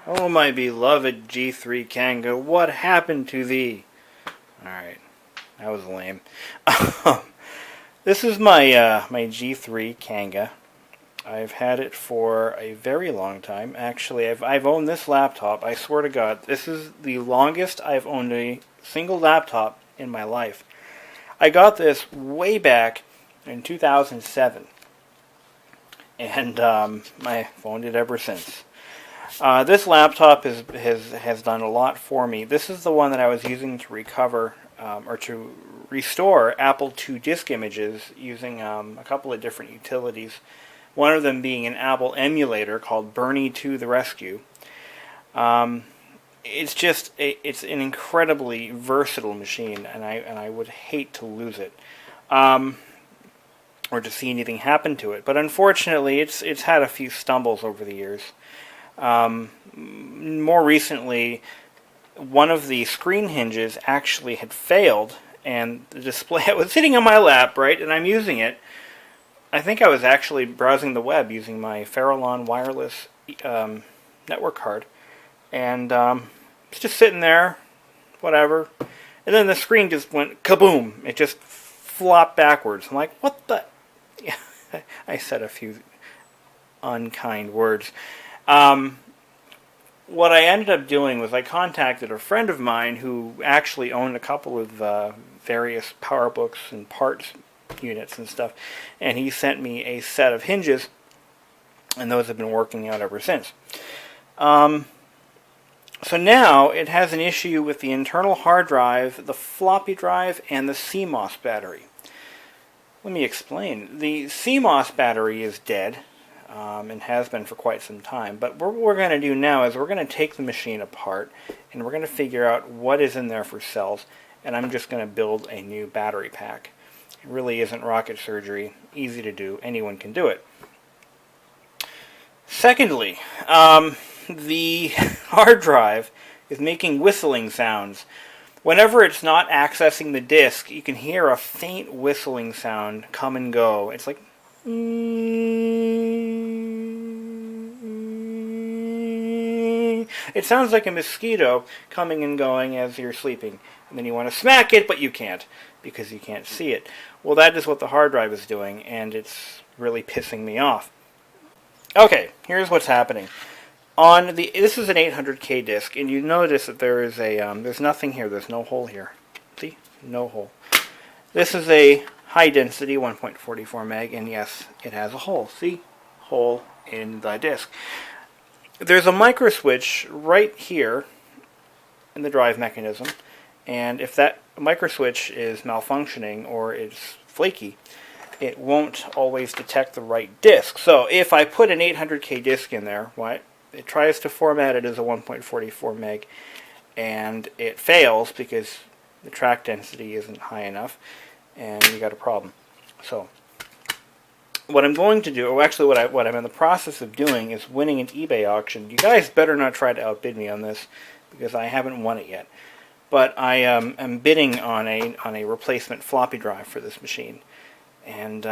Oh, my beloved G3 Kanga, what happened to thee? Alright, that was lame. This is my my G3 Kanga. I've had it for a very long time. Actually, I've owned this laptop. I swear to God, this is the longest I've owned a single laptop in my life. I got this way back in 2007, and I've owned it ever since. This laptop has done a lot for me. This is the one that I was using to recover or to restore Apple II disk images using a couple of different utilities. One of them being an Apple emulator called Bernie to the Rescue. It's an incredibly versatile machine, and I would hate to lose it, or to see anything happen to it. But unfortunately, it's had a few stumbles over the years. More recently, one of the screen hinges actually had failed, and the display, I was sitting on my lap, right, and I'm using it. I think I was actually browsing the web using my Farallon wireless network card, and it's just sitting there, whatever, and then the screen just went kaboom. It just flopped backwards. I'm like, what the? Yeah, I said a few unkind words. What I ended up doing was I contacted a friend of mine who actually owned a couple of various PowerBooks and parts units and stuff, and he sent me a set of hinges, and those have been working out ever since. So now it has an issue with the internal hard drive, the floppy drive, and the CMOS battery. Let me explain. The CMOS battery is dead, and has been for quite some time. But what we're going to do now is we're going to take the machine apart, and we're going to figure out what is in there for cells, and I'm just going to build a new battery pack. It really isn't rocket surgery. Easy to do. Anyone can do it. Secondly, the hard drive is making whistling sounds. Whenever it's not accessing the disk, you can hear a faint whistling sound come and go. It's like... It sounds like a mosquito coming and going as you're sleeping. And then you want to smack it, but you can't, because you can't see it. Well, that is what the hard drive is doing, and it's really pissing me off. Okay, here's what's happening. This is an 800K disk, and you notice that there is there's nothing here. There's no hole here. See? No hole. This is a high density 1.44 meg, and yes, it has a hole. See? Hole in the disk. There's a micro switch right here in the drive mechanism, and if that micro switch is malfunctioning or it's flaky, it won't always detect the right disk. So if I put an 800K disk in there, it tries to format it as a 1.44 meg, and it fails because the track density isn't high enough, and you got a problem. So what I'm going to do, or actually what I'm in the process of doing, is winning an eBay auction. You guys better not try to outbid me on this, because I haven't won it yet. But I am bidding on a replacement floppy drive for this machine, and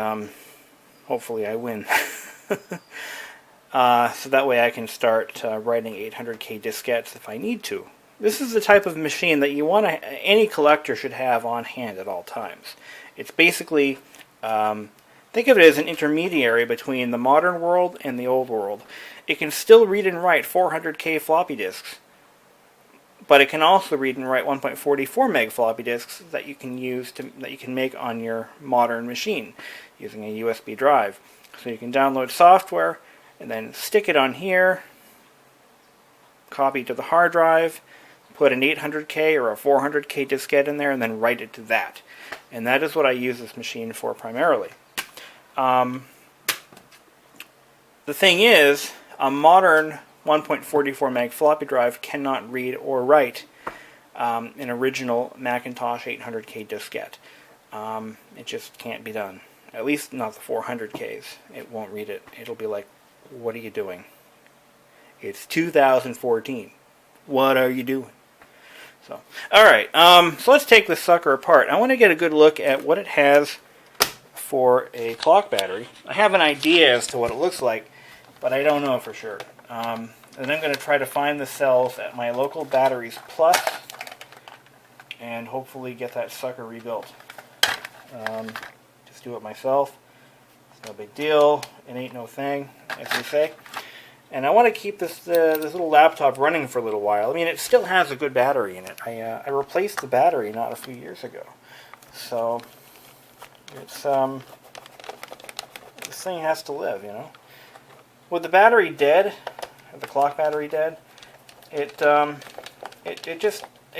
hopefully I win. So that way I can start writing 800K diskettes if I need to. This is the type of machine that any collector should have on hand at all times. It's basically, think of it as an intermediary between the modern world and the old world. It can still read and write 400K floppy disks, but it can also read and write 1.44 meg floppy disks that you can make on your modern machine using a USB drive. So you can download software and then stick it on here, copy to the hard drive, put an 800K or a 400K diskette in there, and then write it to that. And that is what I use this machine for primarily. The thing is, a modern 1.44 meg floppy drive cannot read or write an original Macintosh 800K diskette. It just can't be done. At least not the 400Ks. It won't read it. It'll be like, what are you doing? It's 2014. What are you doing? So, alright, so let's take this sucker apart. I want to get a good look at what it has for a clock battery. I have an idea as to what it looks like, but I don't know for sure. And I'm going to try to find the cells at my local Batteries Plus and hopefully get that sucker rebuilt. Just do it myself. It's no big deal. It ain't no thing, as they say. And I want to keep this little laptop running for a little while. I mean, it still has a good battery in it. I replaced the battery not a few years ago. So, it's, this thing has to live, you know. With the battery dead, the clock battery dead, it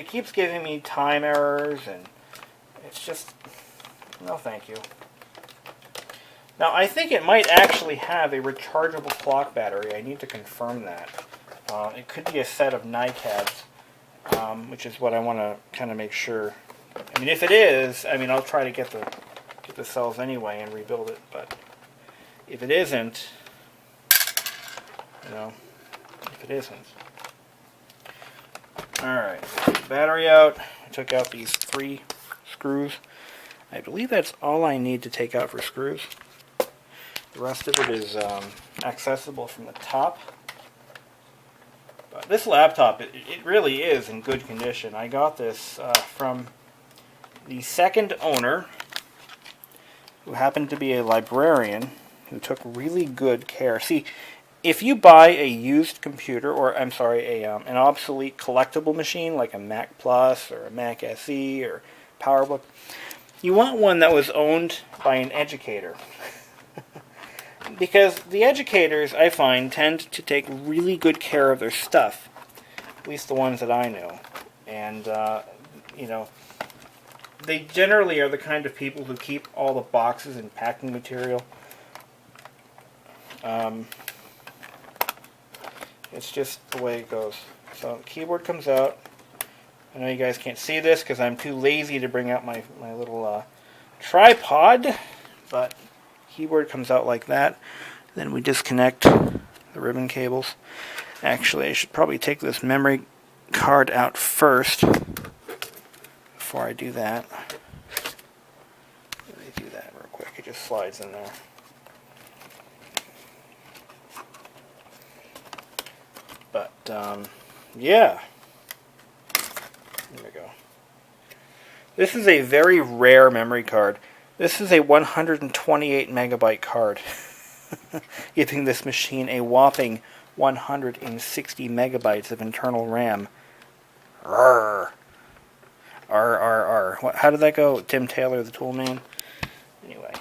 keeps giving me time errors, and it's just, no thank you. Now, I think it might actually have a rechargeable clock battery. I need to confirm that. It could be a set of NiCads, which is what I want to kind of make sure. I mean, if it is, I mean, I'll try to get the cells anyway and rebuild it. But if it isn't, you know, if it isn't. Alright, battery out. I took out these 3 screws. I believe that's all I need to take out for screws. The rest of it is accessible from the top. But this laptop, it really is in good condition. I got this from the second owner, who happened to be a librarian, who took really good care. See, if you buy a used computer, or I'm sorry, an obsolete collectible machine like a Mac Plus or a Mac SE or PowerBook, you want one that was owned by an educator. Because the educators, I find, tend to take really good care of their stuff. At least the ones that I know. And, you know, they generally are the kind of people who keep all the boxes and packing material. It's just the way it goes. So the keyboard comes out. I know you guys can't see this because I'm too lazy to bring out my little tripod. But keyboard comes out like that. Then we disconnect the ribbon cables. Actually, I should probably take this memory card out first before I do that. Let me do that real quick. It just slides in there. But, yeah. There we go. This is a very rare memory card. This is a 128 megabyte card, giving this machine a whopping 160 megabytes of internal RAM. Arr. RRR. How did that go? Tim Taylor, the tool man? Anyway.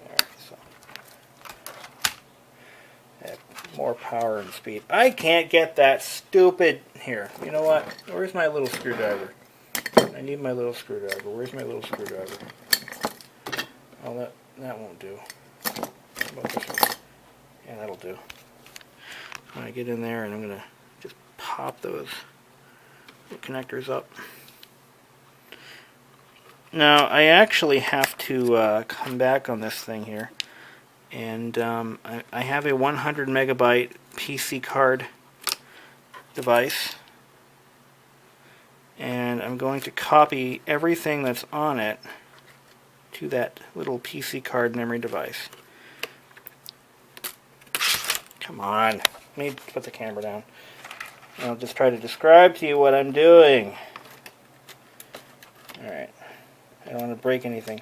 There, so. More power and speed. I can't get that stupid... Here, you know what? Where's my little screwdriver? I need my little screwdriver. Where's my little screwdriver? Oh, that won't do. How about this one? Yeah, that'll do. I get in there and I'm going to just pop those connectors up. Now, I actually have to come back on this thing here. And I have a 100 megabyte PC card device. And I'm going to copy everything that's on it to that little PC card memory device. Come on. Let me put the camera down. I'll just try to describe to you what I'm doing. Alright. I don't want to break anything.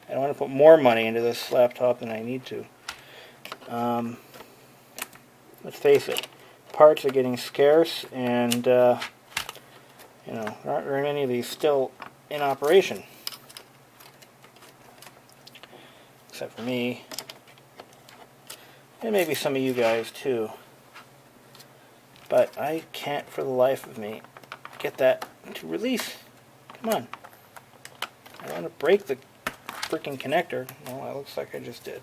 I don't want to put more money into this laptop than I need to. Let's face it. Parts are getting scarce, and you know, there aren't very many of these still in operation. Except for me. And maybe some of you guys too. But I can't for the life of me get that to release. Come on. I don't want to break the freaking connector. Well, it looks like I just did.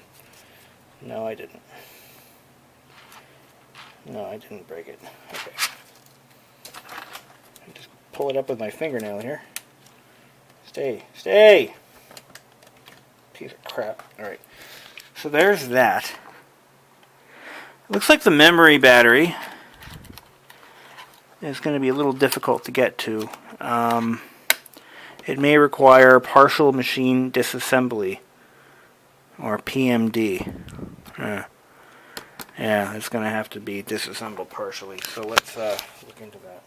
No, I didn't. No, I didn't break it. Okay. I just pull it up with my fingernail here. Stay. Stay! Piece of crap. Alright. So there's that. It looks like the memory battery is going to be a little difficult to get to. It may require partial machine disassembly, or PMD. Yeah, it's going to have to be disassembled partially. So let's look into that.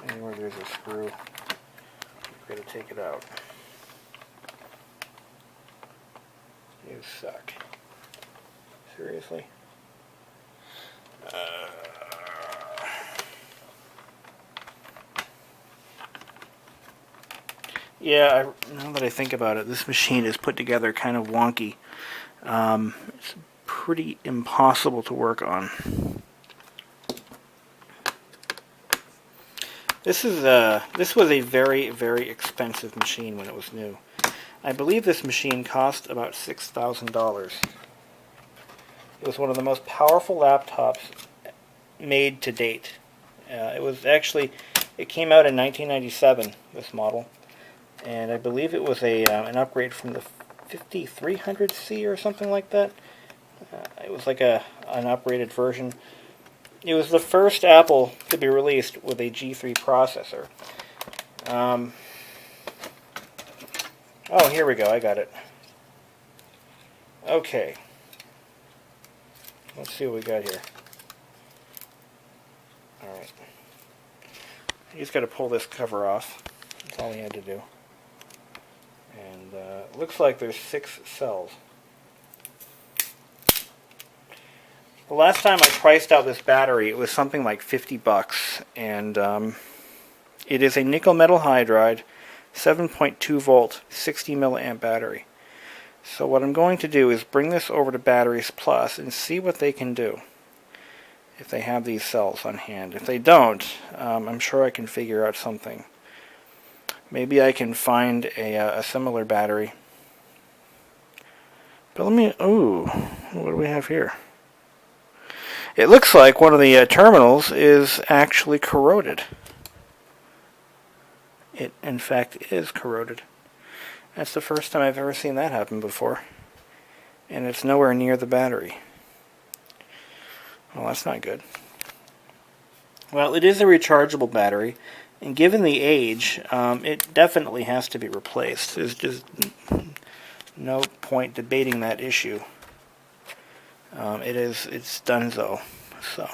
Anywhere there's a screw, we've got to take it out. You suck. Seriously? Yeah, now that I think about it, this machine is put together kind of wonky. It's pretty impossible to work on. This was a very, very expensive machine when it was new. I believe this machine cost about $6,000. It was one of the most powerful laptops made to date. It came out in 1997, this model, and I believe it was an upgrade from the 5300C or something like that. It was like an upgraded version. It was the first Apple to be released with a G3 processor. Oh, here we go. I got it. Okay. Let's see what we got here. Alright. You just got to pull this cover off. That's all he had to do. And it looks like there's 6 cells. The last time I priced out this battery, it was something like $50, and it is a nickel metal hydride, 7.2 volt, 60 milliamp battery. So what I'm going to do is bring this over to Batteries Plus and see what they can do if they have these cells on hand. If they don't, I'm sure I can figure out something. Maybe I can find a similar battery. But ooh, what do we have here? It looks like one of the terminals is actually corroded. It, in fact, is corroded. That's the first time I've ever seen that happen before. And it's nowhere near the battery. Well, that's not good. Well, it is a rechargeable battery, and given the age, it definitely has to be replaced. There's just no point debating that issue. It's donezo. So,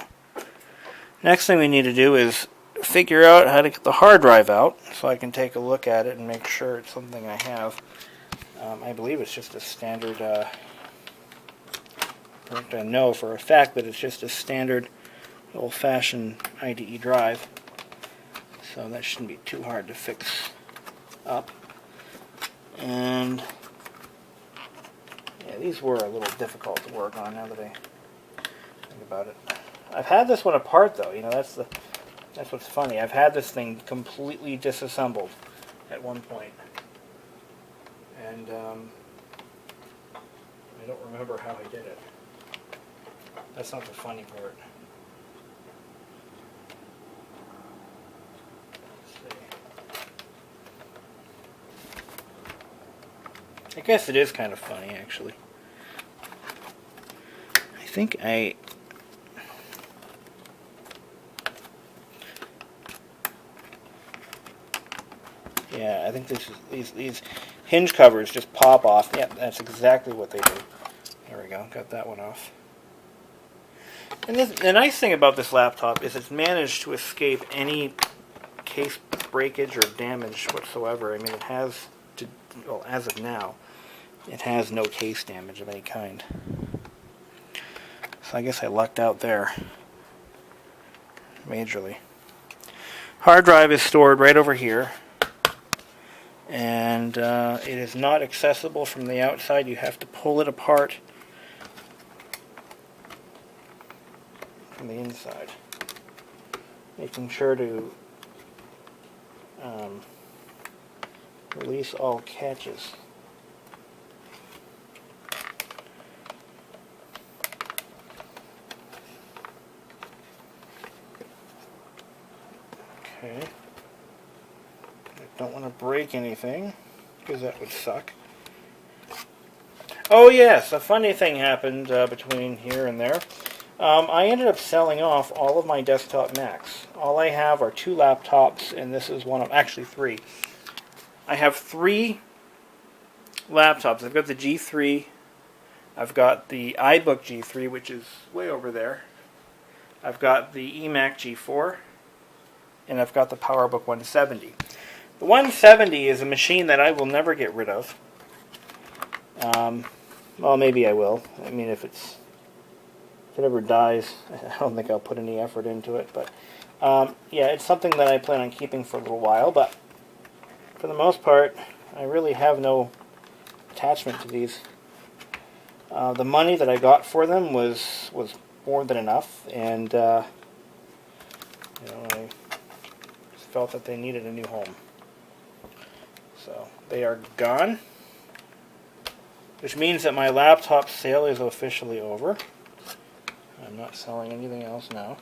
next thing we need to do is figure out how to get the hard drive out, so I can take a look at it and make sure it's something I have. I believe it's just a standard. I know for a fact that it's just a standard, old-fashioned IDE drive. So that shouldn't be too hard to fix up. And yeah, these were a little difficult to work on now that I think about it. I've had this one apart though, you know, that's what's funny. I've had this thing completely disassembled at one point. And I don't remember how I did it. That's not the funny part. Let's see. I guess it is kind of funny, actually. I think yeah, I think these hinge covers just pop off. Yeah, that's exactly what they do. There we go, got that one off. And the nice thing about this laptop is it's managed to escape any case breakage or damage whatsoever. I mean, it has, well, as of now, it has no case damage of any kind. So I guess I lucked out there majorly. Hard drive is stored right over here. And it is not accessible from the outside. You have to pull it apart from the inside, making sure to release all catches. Okay. I don't want to break anything, because that would suck. Oh yes, a funny thing happened between here and there. I ended up selling off all of my desktop Macs. All I have are 2 laptops, and this is one of, actually 3. I have 3 laptops. I've got the G3, I've got the iBook G3, which is way over there. I've got the eMac G4, and I've got the PowerBook 170. The 170 is a machine that I will never get rid of. Well, maybe I will. I mean, if it ever dies, I don't think I'll put any effort into it. But yeah, it's something that I plan on keeping for a little while. But for the most part, I really have no attachment to these. The money that I got for them was more than enough, and you know, I just felt that they needed a new home. So they are gone, which means that my laptop sale is officially over. I'm not selling anything else now.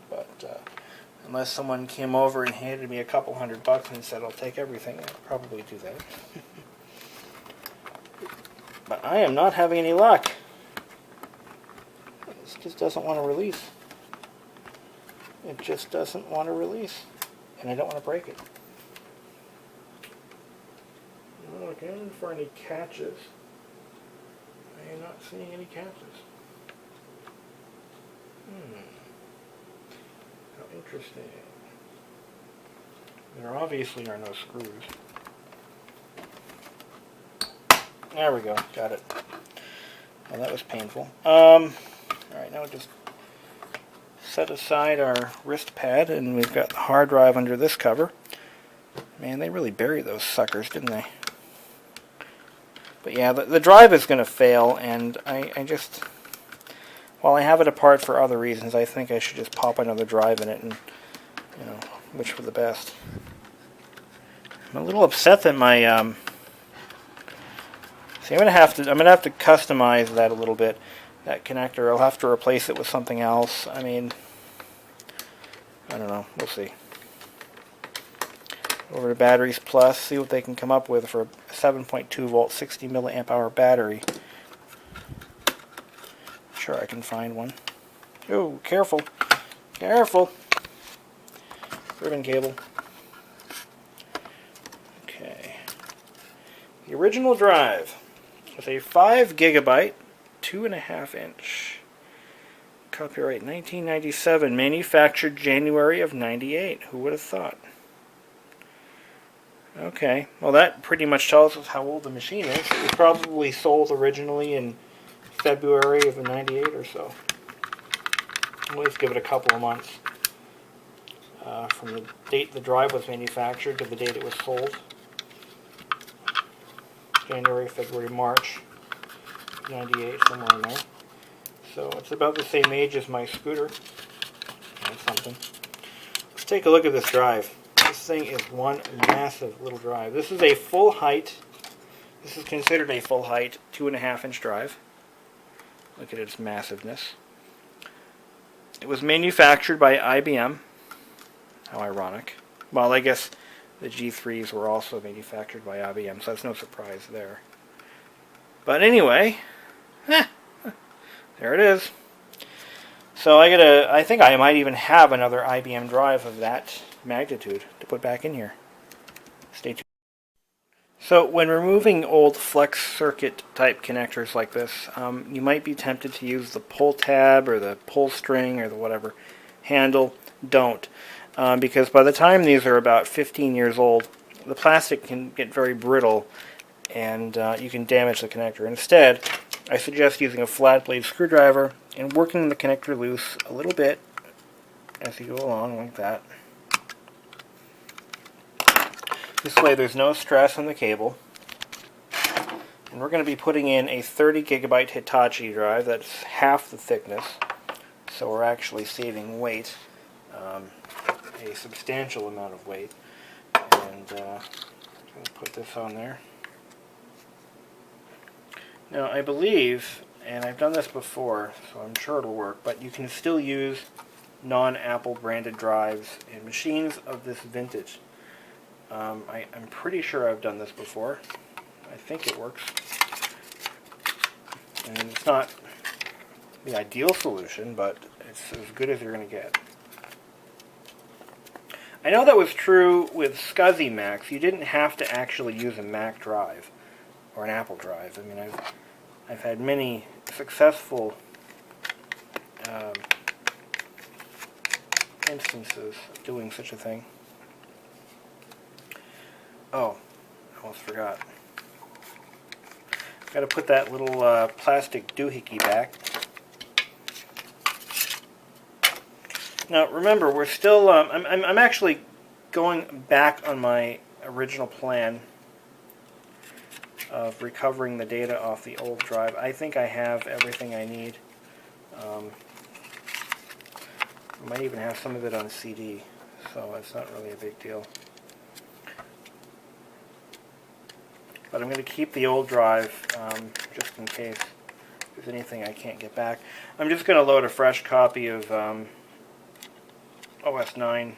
But unless someone came over and handed me a couple $100 and said, I'll take everything, I'd probably do that. But I am not having any luck. This just doesn't want to release. It just doesn't want to release. And I don't want to break it. I'm not looking for any catches. I am not seeing any catches. How interesting. There obviously are no screws. There we go. Got it. Well, that was painful. Alright, now just set aside our wrist pad, and we've got the hard drive under this cover. Man, they really buried those suckers, didn't they? But yeah, the drive is going to fail, and I just, while I have it apart for other reasons, I think I should just pop another drive in it and, you know, wish for the best. I'm a little upset that my, see, I'm gonna have to customize that a little bit, that connector. I'll have to replace it with something else. I mean, I don't know, we'll see. Over to Batteries Plus, see what they can come up with for a 7.2 volt 60 milliamp hour battery. Sure, I can find one. Oh, careful, careful. Ribbon cable. Okay. The original drive with a 5 gigabyte, 2.5 inch. Copyright 1997, manufactured January of 98. Who would have thought? Okay, well that pretty much tells us how old the machine is. It was probably sold originally in February of 98 or so. Let's give it a couple of months. From the date the drive was manufactured to the date it was sold. January, February, March 98, somewhere in there. So it's about the same age as my scooter. That's something. Let's take a look at this drive. This thing is one massive little drive. This is a full height. This is considered a full height 2.5 inch drive. Look at its massiveness. It was manufactured by IBM. How ironic. Well, I guess the G3s were also manufactured by IBM, so that's no surprise there. But anyway, there it is. So I think I might even have another IBM drive of that magnitude to put back in here. Stay tuned. So when removing old flex circuit type connectors like this, you might be tempted to use the pull tab or the pull string or the whatever handle. Don't. Because by the time these are about 15 years old, the plastic can get very brittle and you can damage the connector. Instead, I suggest using a flat blade screwdriver and working the connector loose a little bit as you go along like that. This way there's no stress on the cable. And we're going to be putting in a 30 gigabyte Hitachi drive that's half the thickness, so we're actually saving weight, a substantial amount of weight. And I'm going to put this on there. Now I believe, and I've done this before, so I'm sure it'll work, but you can still use non-Apple branded drives in machines of this vintage. I'm pretty sure I've done this before. I think it works. And it's not the ideal solution, but it's as good as you're going to get. I know that was true with SCSI Macs. You didn't have to actually use a Mac drive. or an Apple drive. I mean, I've had many successful instances of doing such a thing. Oh, I almost forgot. Got to put that little plastic doohickey back. Now remember, we're still. I'm actually going back on my original plan of recovering the data off the old drive. I think I have everything I need. I might even have some of it on CD, so it's not really a big deal. But I'm going to keep the old drive just in case there's anything I can't get back. I'm just going to load a fresh copy of OS 9.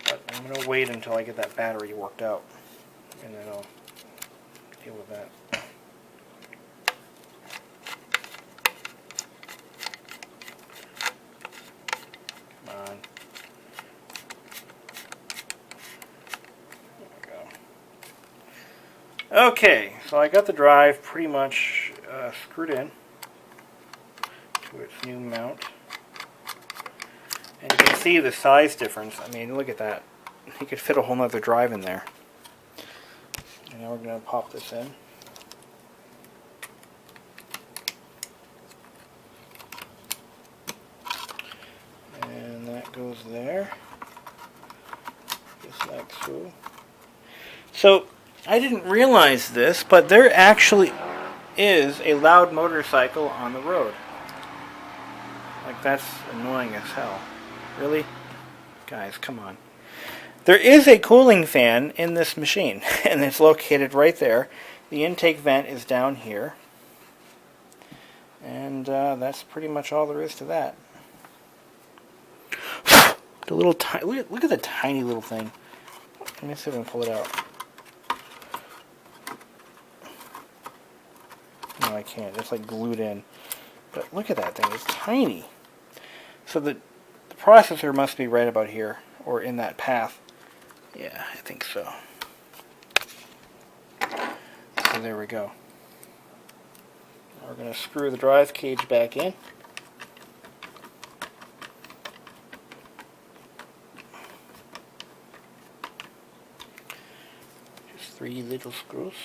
But I'm going to wait until I get that battery worked out, and then I'll deal with that. Come on. Okay, so I got the drive pretty much screwed in to its new mount. And you can see the size difference. I mean, look at that. You could fit a whole nother drive in there. And now we're going to pop this in. And that goes there. Just like so. So, I didn't realize this, but there actually is a loud motorcycle on the road. Like, that's annoying as hell. Really? Guys, come on. There is a cooling fan in this machine, and it's located right there. The intake vent is down here. And that's pretty much all there is to that. The little look at the tiny little thing. Let me see if I can pull it out. No, I can't. It's like glued in. But look at that thing. It's tiny. So the processor must be right about here, or in that path. Yeah, I think so. So there we go. Now we're going to screw the drive cage back in. Just 3 little screws.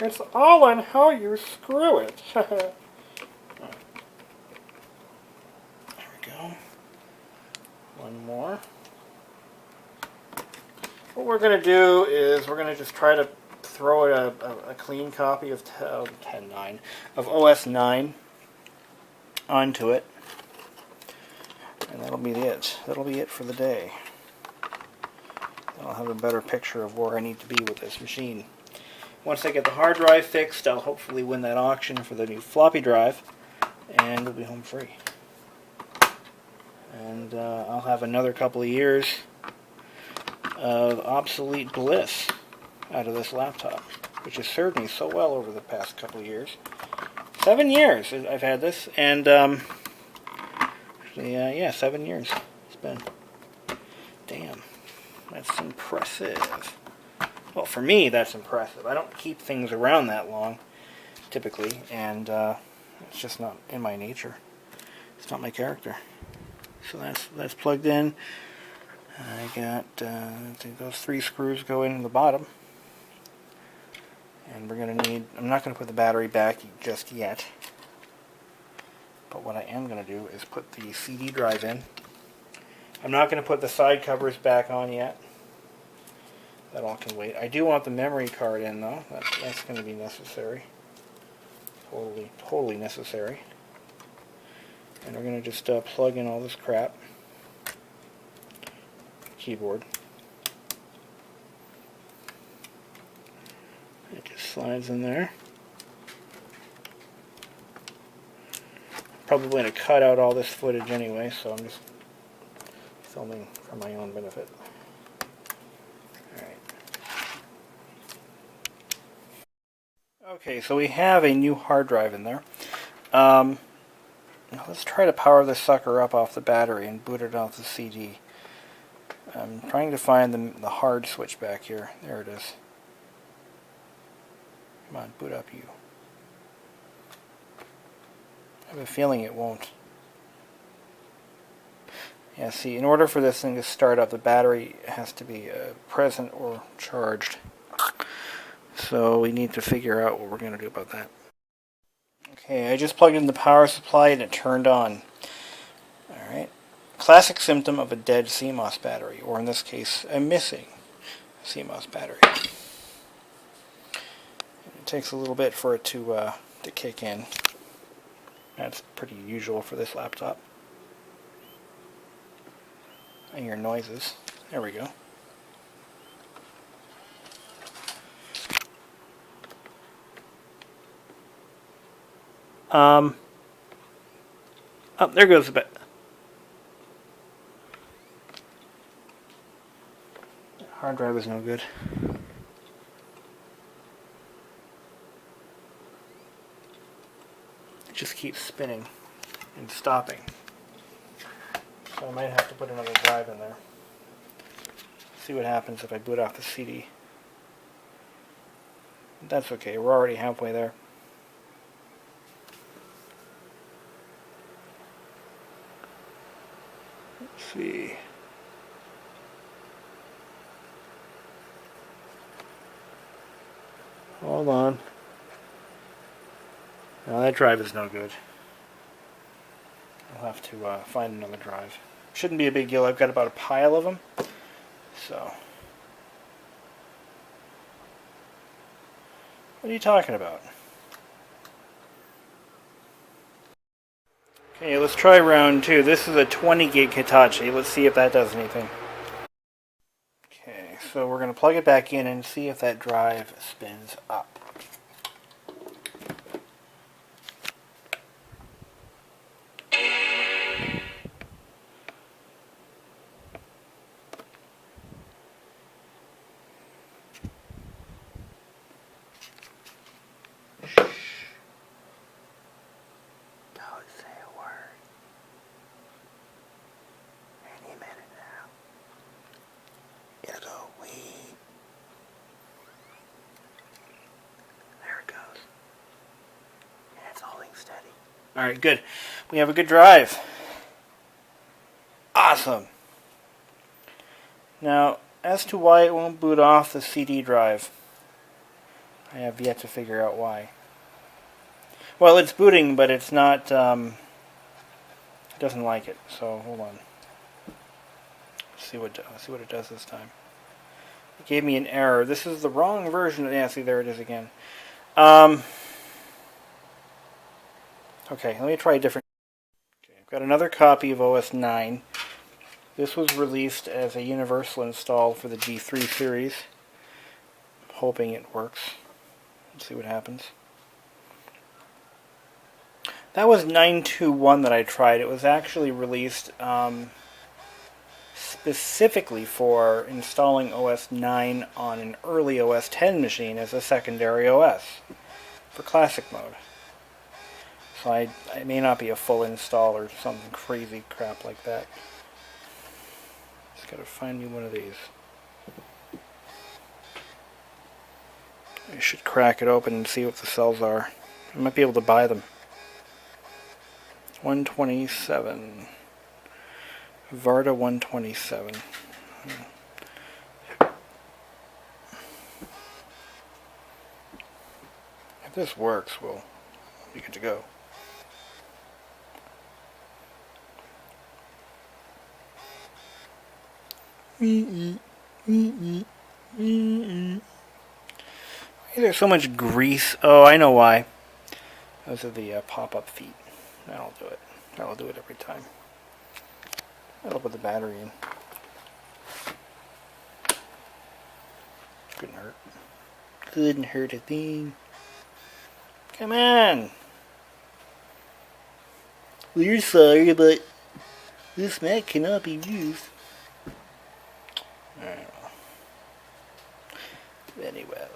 It's all on how you screw it. There we go. One more. What we're going to do is we're going to just try to throw a clean copy of OS 9 onto it. And that'll be it. That'll be it for the day. I'll have a better picture of where I need to be with this machine. Once I get the hard drive fixed, I'll hopefully win that auction for the new floppy drive, and we'll be home free. And I'll have another couple of years of obsolete bliss out of this laptop, which has served me so well over the past couple of years. 7 years I've had this, and actually, yeah, 7 years it's been. Damn, that's impressive. Well, for me, that's impressive. I don't keep things around that long, typically, and it's just not in my nature. It's not my character. So that's plugged in. I got, I think those 3 screws go in the bottom. And we're going to need, I'm not going to put the battery back just yet. But what I am going to do is put the CD drive in. I'm not going to put the side covers back on yet. That all can wait. I do want the memory card in, though. That's going to be necessary. Totally necessary. And we're going to just plug in all this crap. Keyboard. It just slides in there. Probably going to cut out all this footage anyway, so I'm just filming for my own benefit. Okay, so we have a new hard drive in there. Now let's try to power this sucker up off the battery and boot it off the CD. I'm trying to find the hard switch back here. There it is. Come on, boot up you. I have a feeling it won't. Yeah, see, in order for this thing to start up, the battery has to be present or charged. So we need to figure out what we're going to do about that. Okay, I just plugged in the power supply and it turned on. Alright. Classic symptom of a dead CMOS battery, or in this case, a missing CMOS battery. It takes a little bit for it to kick in. That's pretty usual for this laptop. I hear noises. There we go. Oh, there goes the bit. Hard drive is no good. It just keeps spinning and stopping. So I might have to put another drive in there. See what happens if I boot off the CD. That's okay, we're already halfway there. Let's see. Hold on. No, that drive is no good. I'll have to find another drive. Shouldn't be a big deal. I've got about a pile of them. So. What are you talking about? Okay, let's try round 2. This is a 20 gig Hitachi. Let's see if that does anything. Okay, so we're going to plug it back in and see if that drive spins up. Alright, good. We have a good drive. Awesome. Now, as to why it won't boot off the CD drive, I have yet to figure out why. Well, it's booting, but it's not, it doesn't like it. So, hold on. Let's see what it does this time. It gave me an error. This is the wrong version. Yeah, see, there it is again. Okay, let me try a different. Okay, I've got another copy of OS 9. This was released as a universal install for the G3 series. I'm hoping it works. Let's see what happens. That was 9.2.1 that I tried. It was actually released specifically for installing OS 9 on an early OS 10 machine as a secondary OS for classic mode. So it may not be a full install or something crazy crap like that. Just gotta find me one of these. I should crack it open and see what the cells are. I might be able to buy them. 127. Varda 127. If this works, we'll be good to go. Why is there so much grease? Oh, I know why. Those are the pop-up feet. That'll do it. That'll do it every time. That'll put the battery in. Couldn't hurt. Couldn't hurt a thing. Come on! We're sorry, but this Mac cannot be used. Very well.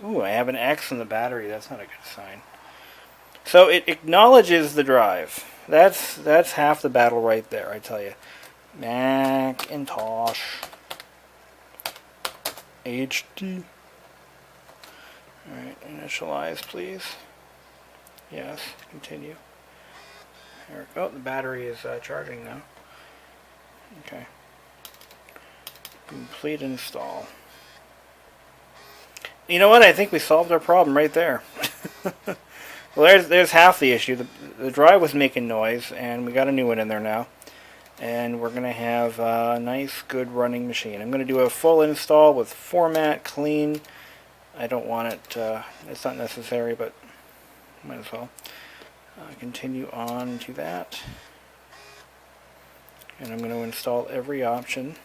Ooh, I have an X in the battery. That's not a good sign. So it acknowledges the drive. That's half the battle right there, I tell you. Macintosh HD. Alright, initialize please. Yes, continue. There we go. The battery is charging now. Okay. Complete install. You know what? I think we solved our problem right there. Well, there's half the issue. The drive was making noise, and we got a new one in there now. And we're going to have a nice, good running machine. I'm going to do a full install with format, clean. I don't want it, it's not necessary, but might as well. Continue on to that. And I'm going to install every option.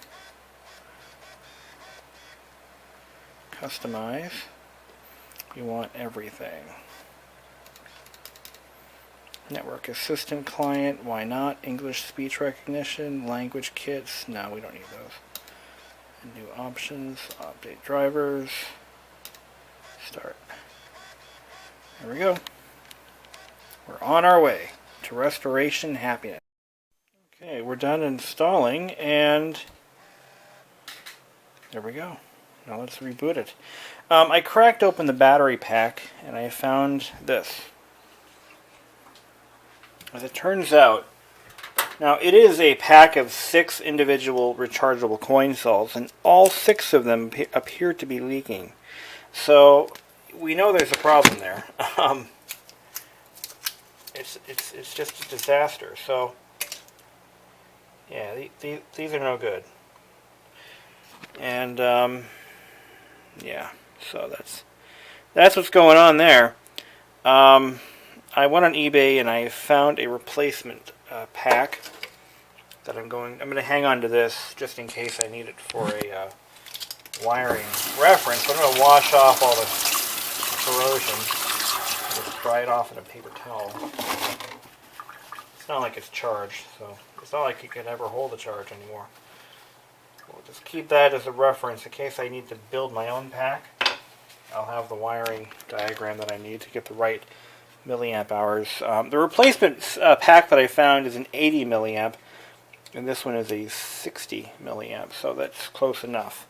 Customize. You want everything. Network Assistant Client, why not? English Speech Recognition, Language Kits, no, we don't need those. And new options, update drivers, start. There we go. We're on our way to restoration happiness. Okay, we're done installing, and there we go. Now let's reboot it. I cracked open the battery pack, and I found this. As it turns out, now it is a pack of 6 individual rechargeable coin cells, and all 6 of them appear to be leaking. So we know there's a problem there. It's just a disaster. So yeah, these are no good. And yeah, so that's what's going on there. I went on eBay and I found a replacement pack that I'm going to hang on to this just in case I need it for a wiring reference. I'm going to wash off all the corrosion. Just dry it off in a paper towel. It's not like it's charged, so it's not like you can ever hold a charge anymore. We'll just keep that as a reference in case I need to build my own pack. I'll have the wiring diagram that I need to get the right milliamp hours. The replacement pack that I found is an 80 milliamp, and this one is a 60 milliamp, so that's close enough.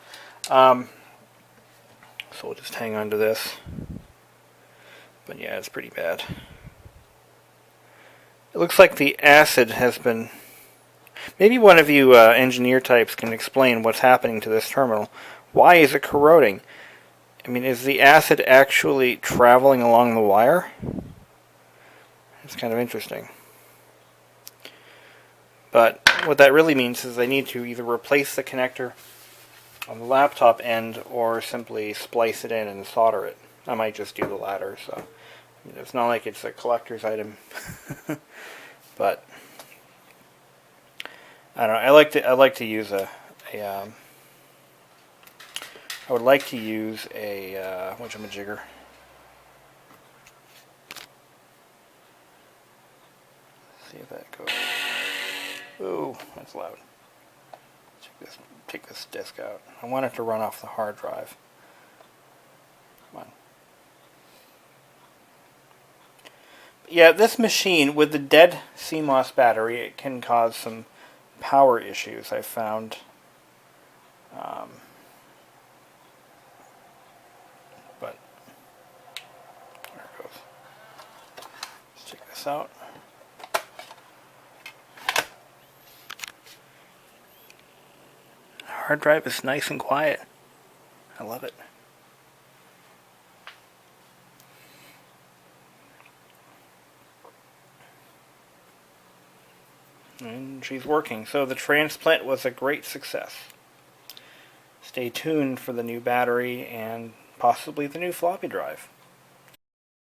So we'll just hang on to this. But yeah, it's pretty bad. It looks like the acid has been... Maybe one of you engineer types can explain what's happening to this terminal. Why is it corroding? I mean, is the acid actually traveling along the wire? It's kind of interesting. But what that really means is I need to either replace the connector on the laptop end or simply splice it in and solder it. I might just do the latter. So I mean, it's not like it's a collector's item. But I don't know. I like to use I would like to use a whatchamajigger. See if that goes. Ooh, that's loud. Take this disk out. I want it to run off the hard drive. Come on. Yeah, this machine with the dead CMOS battery, it can cause some power issues. I found. But there it goes. Let's take this out. Hard drive is nice and quiet. I love it. And she's working. So the transplant was a great success. Stay tuned for the new battery and possibly the new floppy drive.